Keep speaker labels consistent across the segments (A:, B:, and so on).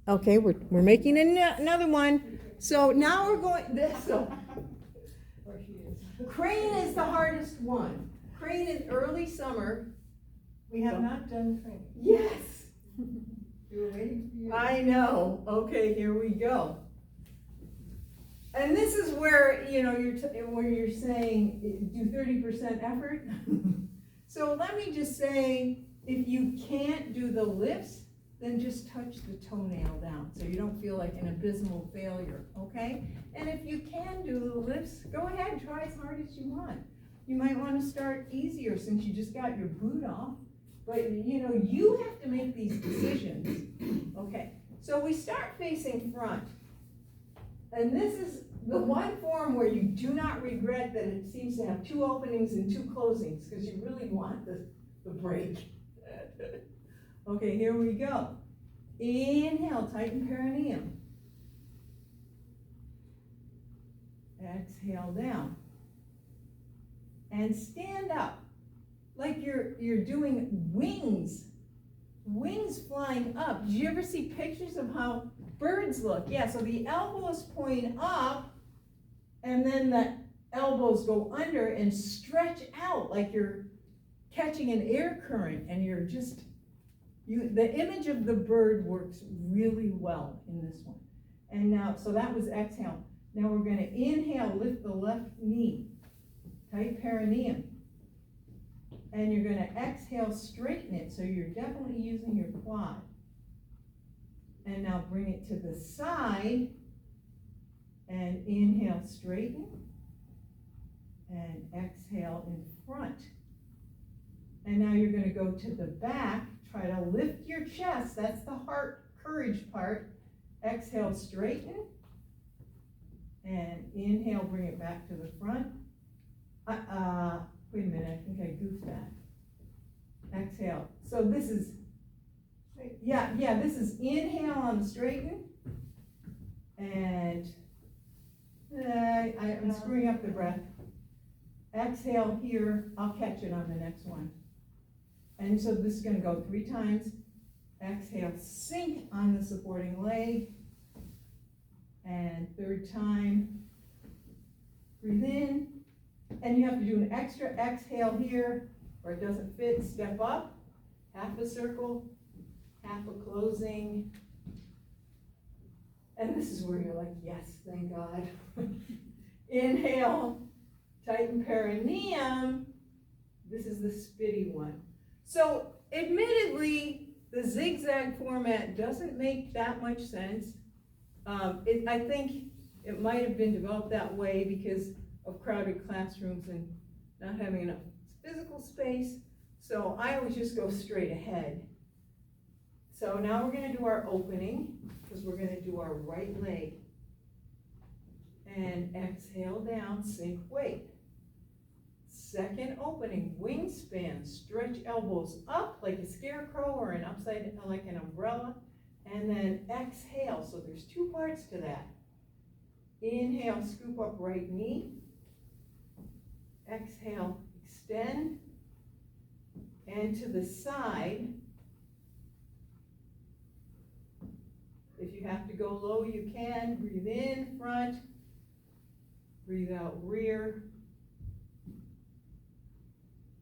A: Okay, we're making another one. So now we're going, so crane is the hardest one. Crane in early summer.
B: We have not done training.
A: Yes,
B: We were waiting for you.
A: I know. Okay, here we go. And this is where, you know, where you're saying do 30% effort. So let me just say, if you can't do the lifts, then just touch the toenail down so you don't feel like an abysmal failure, okay? And if you can do the lifts, go ahead, try as hard as you want. You might want to start easier since you just got your boot off, but you know, you have to make these decisions. Okay, so we start facing front. And this is the one form where you do not regret that it seems to have 2 openings and 2 closings, because you really want the break. Okay, here we go. Inhale, tighten perineum. Exhale down. And stand up like you're doing wings. Wings flying up. Did you ever see pictures of how birds look? Yeah, so the elbows point up, and then the elbows go under and stretch out like you're catching an air current, and you're just, the image of the bird works really well in this one. And now, so that was exhale. Now we're going to inhale, lift the left knee, tight perineum. And you're going to exhale, straighten it, so you're definitely using your quad. And now bring it to the side, and inhale, straighten, and exhale in front. And now you're going to go to the back, try to lift your chest, that's the heart courage part. Exhale, straighten, and inhale, bring it back to the front. Wait a minute, I think I goofed that. Exhale. So this is, this is inhale on the straighten. And I'm screwing up the breath. Exhale here, I'll catch it on the next one. And so this is going to go 3 times. Exhale, sink on the supporting leg. And 3rd time, breathe in. And you have to do an extra exhale here, or it doesn't fit. Step up, half a circle, half a closing. And this is where you're like, yes, thank God. Inhale, tighten perineum. This is the spitty one. So admittedly, the zigzag format doesn't make that much sense. I think it might have been developed that way because of crowded classrooms and not having enough physical space. So I always just go straight ahead. So now we're going to do our opening, because we're going to do our right leg. And exhale down, sink weight. Second opening, wingspan, stretch elbows up like a scarecrow or an upside, like an umbrella. And then exhale, so there's 2 parts to that. Inhale, scoop up right knee. Exhale, extend. And to the side. If you have to go low, you can. Breathe in, front. Breathe out, rear.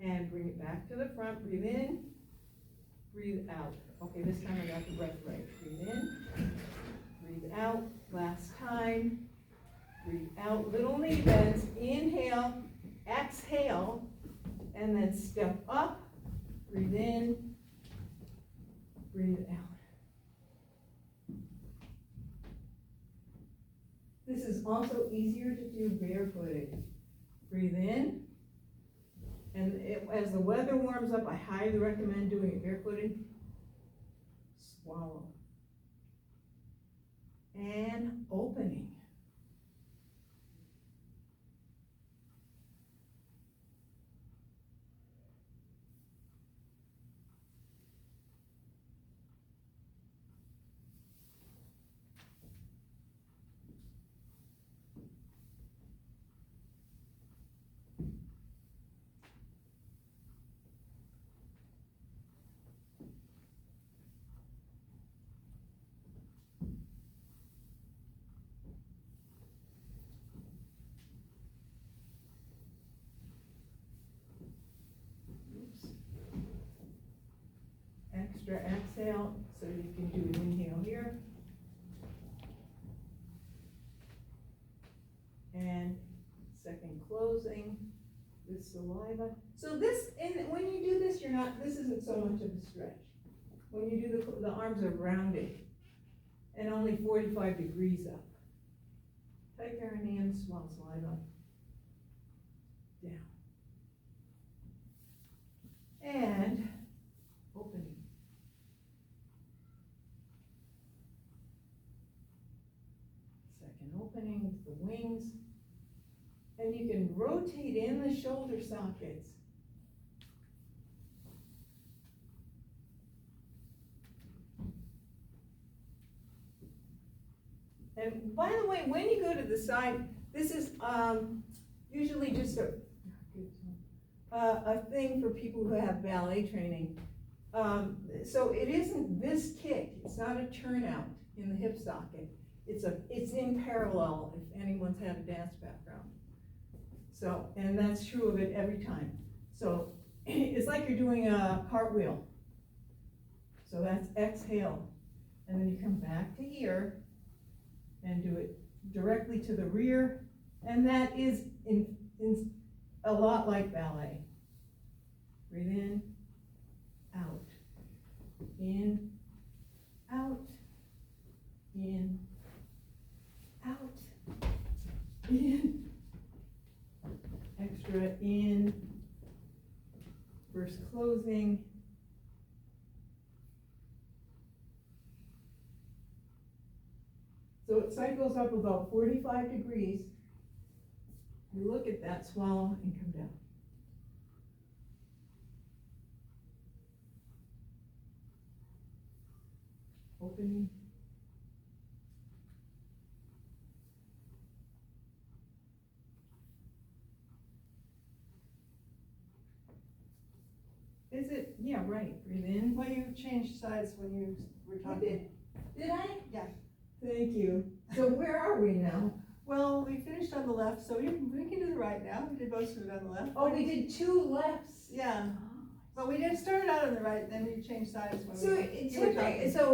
A: And bring it back to the front. Breathe in, breathe out. Okay, this time I got the breath right. Breathe in, breathe out. Last time. Breathe out. Little knee bends. Inhale, exhale, and then step up. Breathe in, breathe out. This is also easier to do barefooted. Breathe in. And as the weather warms up, I highly recommend doing it barefooted. Swallow. And opening. extra exhale, so you can do an inhale here. And second closing, this saliva. So this, and when you do this, this isn't so much of a stretch. When you do the arms are rounded and only 45 degrees up. Tight perineum, swallow saliva down. And opening. Second opening with the wings. And you can rotate in the shoulder sockets. And by the way, when you go to the side, this is usually just a thing for people who have ballet training. So it isn't this kick, it's not a turnout in the hip socket. It's in parallel if anyone's had a dance background. So, and that's true of it every time. So it's like you're doing a cartwheel. So that's exhale. And then you come back to here and do it directly to the rear. And that is in a lot like ballet. Breathe in, out, in, out, in, out, in. Extra in, first closing, so it cycles up about 45 degrees. You look at that, swallow, and come down. Opening. Is it? Yeah, right. Breathe in.
B: Well, you changed sides when you were talking.
A: Did I?
B: Yeah.
A: Thank you. So where are we now?
B: Well, we finished on the left, so we can do the right now. We did most of it on the left.
A: Oh, we did two lefts.
B: Yeah. But we did start out on the right, then we changed sides when
A: So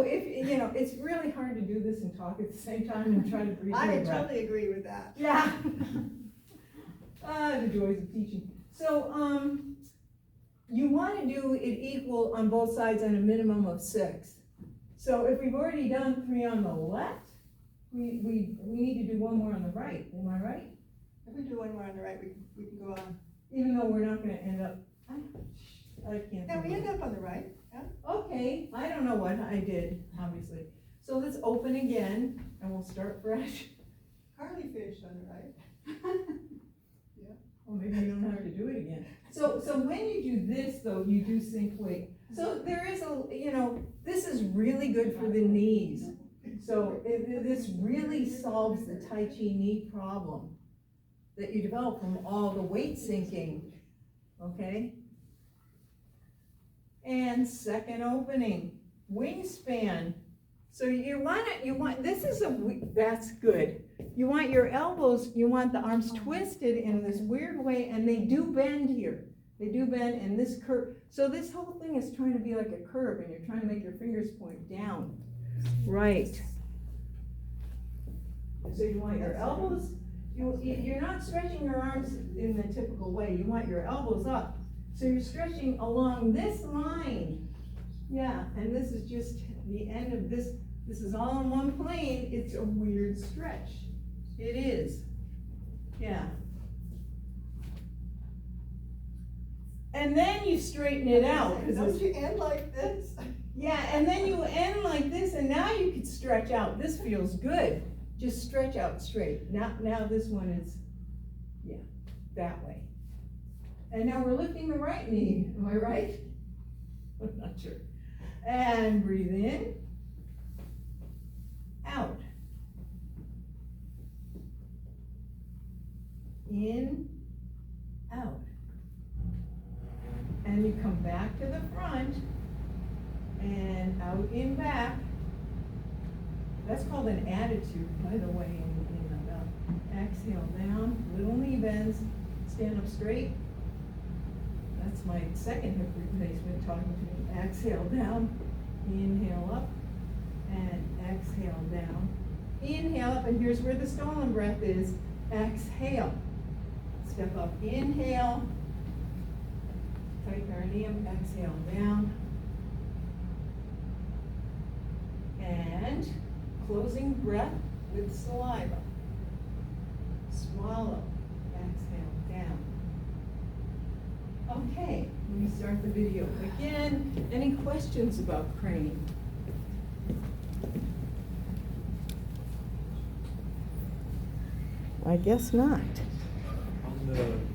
A: if you know, it's really hard to do this and talk at the same time and try to breathe.
B: I totally agree with that.
A: Yeah. The joys of teaching. So you want to do it equal on both sides and a minimum of 6. So if we've already done 3 on the left, we need to do 1 more on the right. Am I right?
B: If we do 1 more on the right, we can go on.
A: Even though we're not going to end up. I can't.
B: Yeah, we end up on the right. Yeah.
A: Okay, I don't know what I did, obviously. So let's open again, and we'll start fresh.
B: Carly finished on the right.
A: Yeah. Well, maybe you don't have to do it again. So when you do this, though, you do sink weight. So there is this is really good for the knees. So this really solves the Tai Chi knee problem that you develop from all the weight sinking, okay? And second opening, wingspan. So that's good. You want your elbows, you want the arms twisted in this weird way, and they do bend here. They do bend in this curve. So this whole thing is trying to be like a curve, and you're trying to make your fingers point down. Right. So you want your elbows, you're not stretching your arms in the typical way. You want your elbows up. So you're stretching along this line. Yeah, and this is just the end of this. This is all in one plane. It's a weird stretch. It is. Yeah. And then you straighten it out.
B: Don't you end like this?
A: Yeah, and then you end like this, and now you can stretch out. This feels good. Just stretch out straight. Now this one is, yeah, that way. And now we're lifting the right knee. Am I right? I'm not sure. And breathe in, out. In, out. And you come back to the front and out in back. That's called an attitude, by the way, exhale down, little knee bends, stand up straight. That's my second hip replacement talking to me. Exhale down, Inhale up and exhale down. Inhale up, and here's where the stolen breath is. Exhale. Step up, inhale. Tight perineum, exhale down. And closing breath with saliva. Swallow, exhale down. Okay, let me start the video again. Any questions about crane? I guess not.
C: On the